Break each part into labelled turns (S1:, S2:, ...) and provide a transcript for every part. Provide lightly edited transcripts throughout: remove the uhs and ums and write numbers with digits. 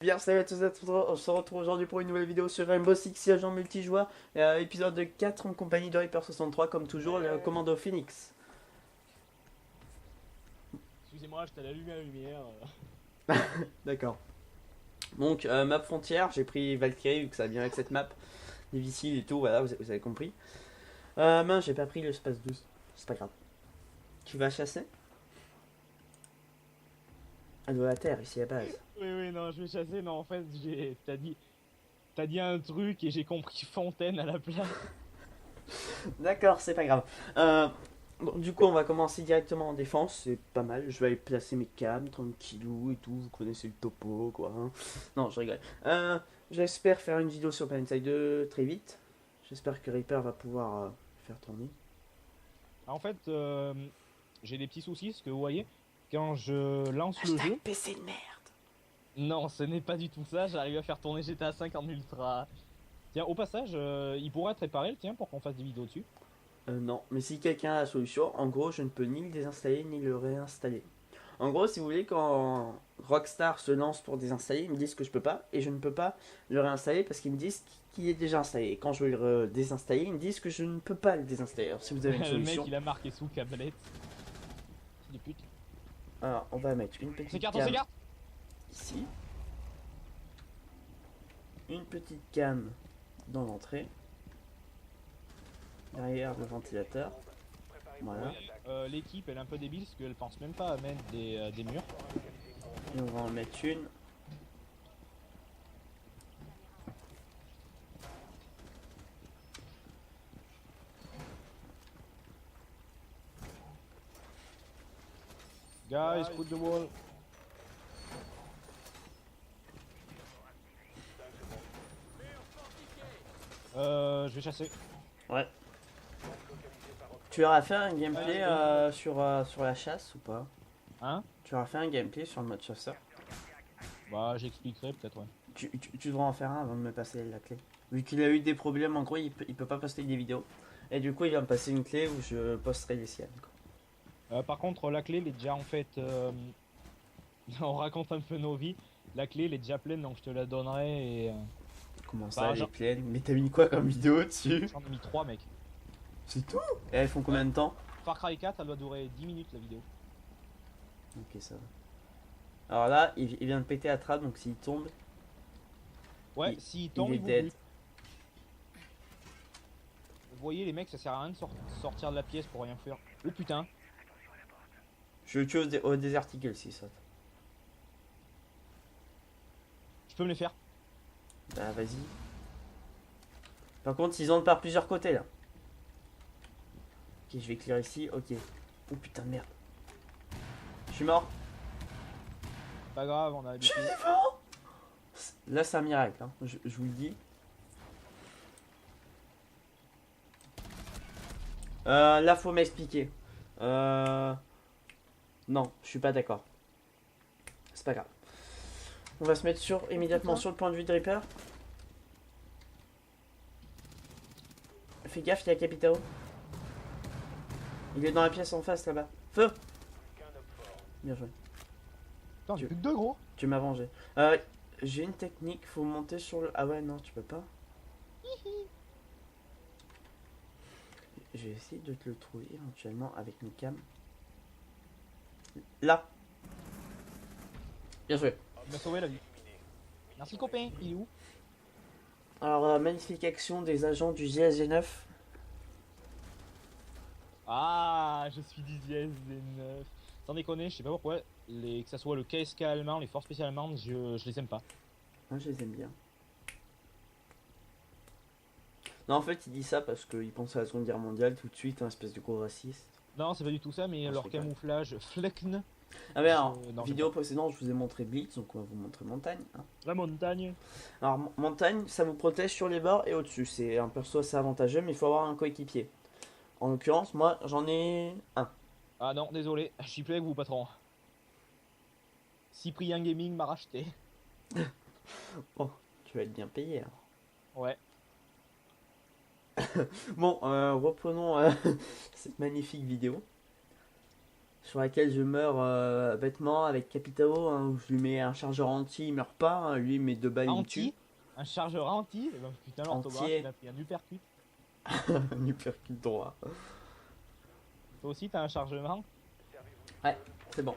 S1: Bien, salut à tous et à toutes, on se retrouve aujourd'hui pour une nouvelle vidéo sur Rainbow Six Siege en multijoueur, épisode 4 en compagnie de Reaper63, comme toujours, le commando Phoenix.
S2: Excusez-moi, je t'ai allumé la lumière.
S1: D'accord. Donc, map frontière, j'ai pris Valkyrie vu que ça vient avec cette map, difficile et tout, voilà, vous avez compris. Mince, j'ai pas pris le space 12, c'est pas grave. Tu vas chasser? Elle doit à terre, ici à base.
S2: Oui, non, je vais chasser. Non, en fait, t'as dit un truc et j'ai compris fontaine à la place.
S1: D'accord, c'est pas grave. Bon, du coup, on va commencer directement en défense, c'est pas mal. Je vais aller placer mes cams, tranquillou et tout. Vous connaissez le topo, quoi. Hein. Non, je rigole. J'espère faire une vidéo sur Planetside 2 très vite. J'espère que Reaper va pouvoir faire tourner.
S2: En fait, j'ai des petits soucis, ce que vous voyez. Quand je lance le
S1: Hashtag
S2: jeu,
S1: PC de merde.
S2: non, ce n'est pas du tout ça. J'arrive à faire tourner GTA 5 en ultra. Tiens, au passage, il pourrait être réparé le tien pour qu'on fasse des vidéos dessus.
S1: Non, mais si quelqu'un a la solution, en gros, je ne peux ni le désinstaller ni le réinstaller. En gros, si vous voulez, quand Rockstar se lance pour désinstaller, ils me disent que je peux pas, et je ne peux pas le réinstaller parce qu'ils me disent qu'il est déjà installé. Et quand je veux le désinstaller, ils me disent que je ne peux pas le désinstaller. Alors, si vous avez une
S2: Le mec,
S1: solution,
S2: il a marqué sous câblette. Des putes.
S1: alors on va mettre une
S2: On
S1: petite
S2: s'écarte, on
S1: cam
S2: s'écarte.
S1: ici, une petite cam dans l'entrée, derrière le ventilateur. Voilà,
S2: L'équipe, elle est un peu débile parce qu'elle pense même pas à mettre des murs.
S1: et on va en mettre une.
S2: Guys, put the wall. Je vais chasser.
S1: Ouais. Tu auras fait un gameplay sur la chasse ou pas?
S2: Hein?
S1: Tu auras fait un gameplay sur le mode chasseur?
S2: Bah, j'expliquerai peut-être, ouais.
S1: Tu devras en faire un avant de me passer la clé. Vu qu'il a eu des problèmes, en gros, il peut pas poster des vidéos. Et du coup, il va me passer une clé où je posterai les siennes. Quoi.
S2: Par contre, la clé, elle est déjà en fait. On raconte un peu nos vies. La clé, elle est déjà pleine, donc je te la donnerai et.
S1: Comment ça,
S2: Bah,
S1: elle est pleine? Mais t'as mis quoi comme vidéo dessus?
S2: J'en ai mis 3, mec.
S1: C'est tout? Et elles font combien de temps?
S2: Far Cry 4, elle doit durer 10 minutes la vidéo.
S1: Ok, ça va. Alors là, il vient de péter à trap, donc s'il tombe,
S2: Ouais,
S1: il,
S2: s'il tombe,
S1: il est
S2: il vous
S1: dead.
S2: bute. Vous voyez, les mecs, ça sert à rien de sortir de la pièce pour rien faire. Oh putain!
S1: Je le tue au désarticule s'il saute.
S2: Je peux me les faire.
S1: Bah vas-y. Par contre, ils entrent par plusieurs côtés là. Ok, je vais clear ici, ok. Oh putain de merde. Je suis mort.
S2: Pas grave, on a
S1: Je suis
S2: habitué.
S1: vivant. Là c'est un miracle, hein. Je vous le dis. Là faut m'expliquer. Non, je suis pas d'accord. C'est pas grave. On va se mettre immédiatement sur le point de vue de Reaper. Fais gaffe, il y a Capitao. Il est dans la pièce en face là-bas. Feu. Bien joué.
S2: Putain, j'ai plus que 2 gros!
S1: Tu m'as vengé. J'ai une technique, faut monter sur le... Ah ouais, non, tu peux pas. Je vais essayer de te le trouver éventuellement avec une cam. Là. Bien joué.
S2: Il m'a sauvé la vie. Merci copain, il est où?
S1: Alors, magnifique action des agents du GSG9.
S2: Ah, je suis du GSG9. Sans déconner, je sais pas pourquoi, que ça soit le KSK allemand, les forces spéciales allemandes, je les aime pas.
S1: Moi, je les aime bien. Non, en fait, il dit ça parce qu'il pense à la Seconde Guerre mondiale tout de suite, un espèce de gros raciste.
S2: Non, c'est pas du tout ça, mais
S1: Non, je
S2: leur
S1: rigole.
S2: camouflage Fleckn,
S1: Ah, mais alors,
S2: non,
S1: vidéo précédente, je vous ai montré Blitz, donc on va vous montrer Montagne. Hein.
S2: la montagne.
S1: Alors, Montagne, ça vous protège sur les bords et au-dessus. C'est un perso assez avantageux, mais il faut avoir un coéquipier. En l'occurrence, moi, j'en ai un.
S2: Ah non, désolé, je suis plus avec vous, patron. Cyprien Gaming m'a racheté.
S1: Bon, tu vas être bien payé. Alors.
S2: Ouais.
S1: Bon, reprenons cette magnifique vidéo. sur laquelle je meurs bêtement avec Capitao, hein, où je lui mets un chargeur anti, il meurt pas, hein, lui il met 2 balles, il me tue.
S2: Anti, un chargeur anti, et ben, putain l'orthographe,
S1: Entier.
S2: il a pris un uppercut.
S1: Un uppercut droit.
S2: Toi aussi t'as un chargement.
S1: Ouais, c'est bon.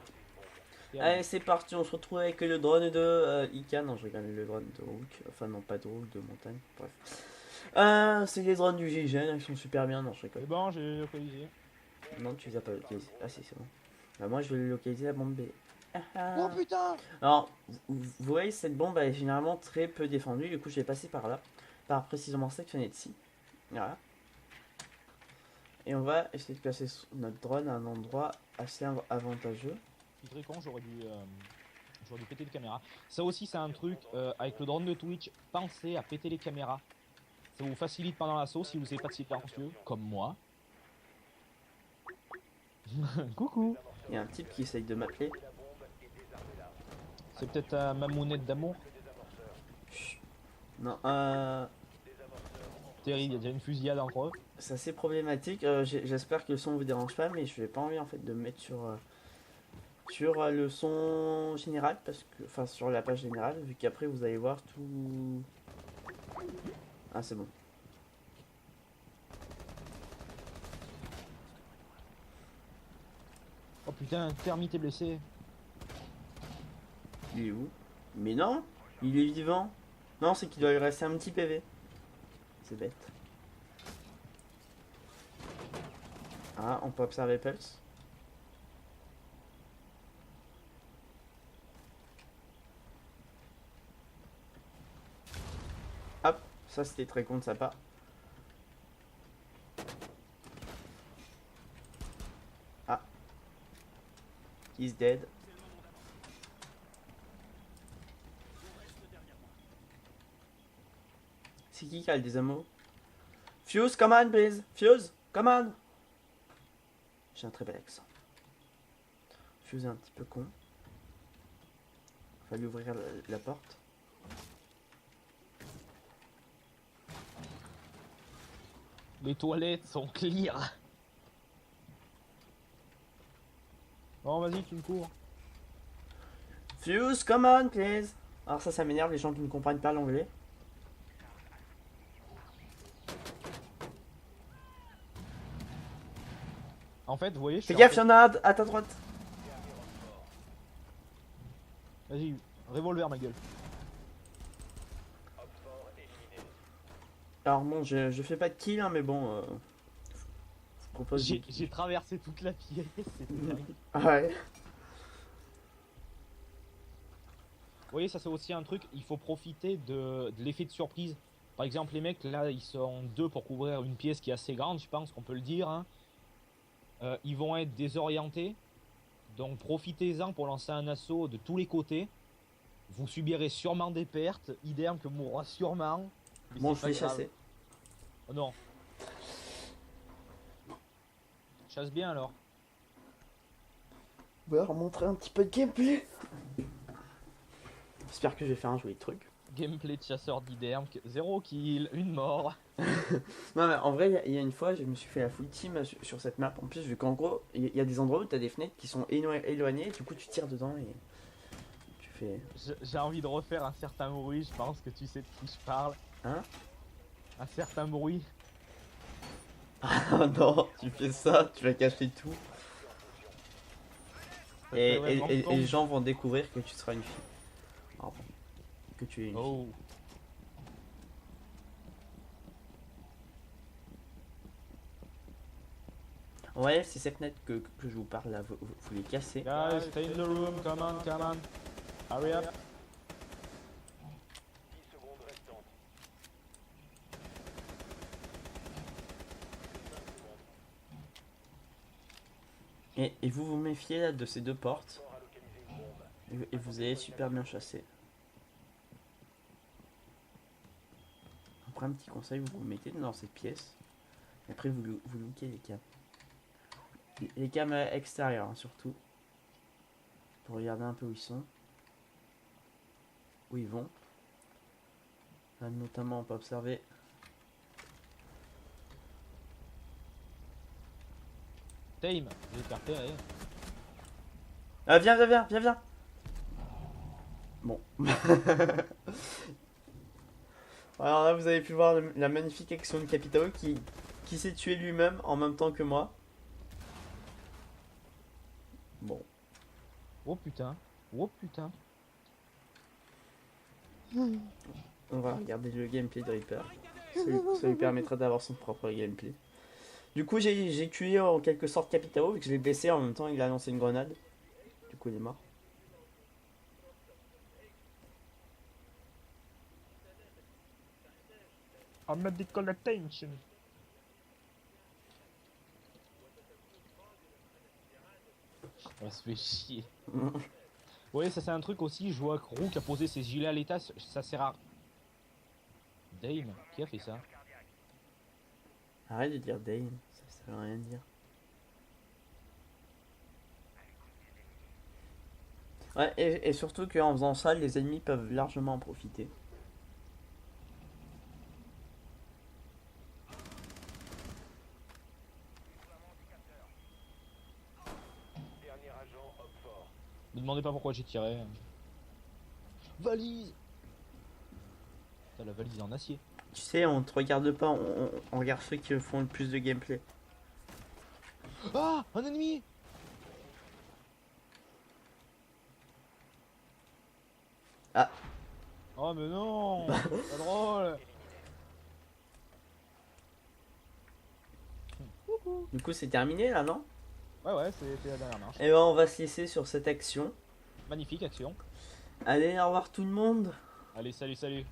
S2: Et
S1: Allez, c'est parti, on se retrouve avec le drone de Ika. Non, je regarde le drone de Rook. Enfin, non, pas de Rook, de montagne. Bref. C'est les drones du GIGN, ils sont super bien. Non, je rigole.
S2: c'est bon, j'ai localisé.
S1: Non, tu les as pas localisés. Ah, si, c'est bon. Bah, moi, je vais localiser la bombe B. Ah, ah.
S2: Oh putain!
S1: Alors, vous voyez, cette bombe elle est généralement très peu défendue. Du coup, je vais passer par là. Par précisément cette fenêtre-ci. Voilà. Et on va essayer de placer notre drone à un endroit assez avantageux.
S2: Je suis très con, j'aurais dû péter les caméras. Ça aussi, c'est un truc, avec le drone de Twitch, pensez à péter les caméras. Ça vous facilite pendant l'assaut si vous n'avez pas de silencieux, comme moi. Coucou!
S1: Il y a un type qui essaye de m'appeler.
S2: C'est peut-être ma monette d'amour.
S1: Non,
S2: Terrible, il y a déjà une fusillade entre eux.
S1: c'est assez problématique. J'espère que le son vous dérange pas, mais je n'ai pas envie en fait de me mettre sur le son général, parce que, enfin sur la page générale, vu qu'après vous allez voir tout. Ah, c'est bon.
S2: Oh putain, Termite est blessé.
S1: Il est où? Mais non, il est vivant. Non, c'est qu'il doit lui rester un petit PV. C'est bête. Ah, on peut observer Pulse. Hop, ça c'était très con de sa part. Ah. He's dead. C'est qui a des ammo? Fuse, come on, please. Fuse, come on. J'ai un très bel accent. Fuse est un petit peu con. Fallait ouvrir la porte.
S2: Les toilettes sont clear. Bon, vas-y, tu me cours.
S1: Fuse, come on, please. Alors ça m'énerve les gens qui ne comprennent pas l'anglais.
S2: En fait, vous voyez, je
S1: Fais
S2: suis
S1: gaffe, y'en a à ta droite.
S2: Vas-y, revolver ma gueule.
S1: Alors bon, je fais pas de kill, hein, mais bon, je propose.
S2: J'ai traversé toute la pièce, c'était dingue.
S1: Ah ouais.
S2: Vous voyez, ça c'est aussi un truc, il faut profiter de l'effet de surprise. Par exemple, les mecs, là, ils sont deux pour couvrir une pièce qui est assez grande, je pense qu'on peut le dire. Hein. Ils vont être désorientés, donc profitez-en pour lancer un assaut de tous les côtés. Vous subirez sûrement des pertes, idem que mourra sûrement.
S1: Bon, je vais chasser.
S2: Oh non. Chasse bien alors.
S1: On va leur montrer un petit peu de gameplay. J'espère que je vais faire un joli truc.
S2: Gameplay de chasseur d'Iderm, 0 kill, 1 mort.
S1: Non mais en vrai, il y a une fois, je me suis fait la full team sur cette map. En plus, vu qu'en gros, il y a des endroits où tu as des fenêtres qui sont éloignées, du coup tu tires dedans et tu fais...
S2: J'ai envie de refaire un certain bruit, je pense que tu sais de qui je parle.
S1: Hein?
S2: Un certain bruit.
S1: Ah non, tu fais ça, tu vas cacher tout. Et les gens vont découvrir que tu seras une fille. Alors, que tu es une fille.
S2: Oh.
S1: Ouais, c'est ces fenêtres que je vous parle là, vous les cassez.
S2: Guys, stay in the room, come on, come on. Hurry up.
S1: Et vous vous méfiez là de ces deux portes. Et vous allez super bien chasser. Après un petit conseil, vous vous mettez dans cette pièce. Et après vous lookez les cams. Les cams extérieures hein, surtout. Pour regarder un peu où ils sont. Où ils vont. Là notamment on peut observer.
S2: Tame, j'ai été repéré.
S1: Viens. Bon. Alors là, vous avez pu voir la magnifique action de Capitao qui s'est tué lui-même en même temps que moi. Bon.
S2: Oh putain. Oh putain.
S1: On va regarder le gameplay de Reaper. Ça lui permettra d'avoir son propre gameplay. Du coup, j'ai tué en quelque sorte Capitao, vu que je l'ai blessé en même temps, il a lancé une grenade. Du coup, il est mort.
S2: A medical attention. On se fait chier. Ouais, ça c'est un truc aussi, je vois que Rook a posé ses gilets à l'état, ça sert à... Dame, qui a fait ça?
S1: Arrête de dire Dane, ça veut rien dire. Ouais, et surtout qu'en faisant ça, les ennemis peuvent largement en profiter.
S2: Ne demandez pas pourquoi j'ai tiré. Valise. Putain, la valise est en acier.
S1: Tu sais, on te regarde pas, on regarde ceux qui font le plus de gameplay.
S2: Ah, un ennemi.
S1: Ah.
S2: Oh mais non. Pas drôle.
S1: Du coup, c'est terminé là, non?
S2: Ouais, c'était la dernière marche.
S1: Et ben, on va se laisser sur cette action.
S2: Magnifique action.
S1: Allez, au revoir tout le monde.
S2: Allez, salut.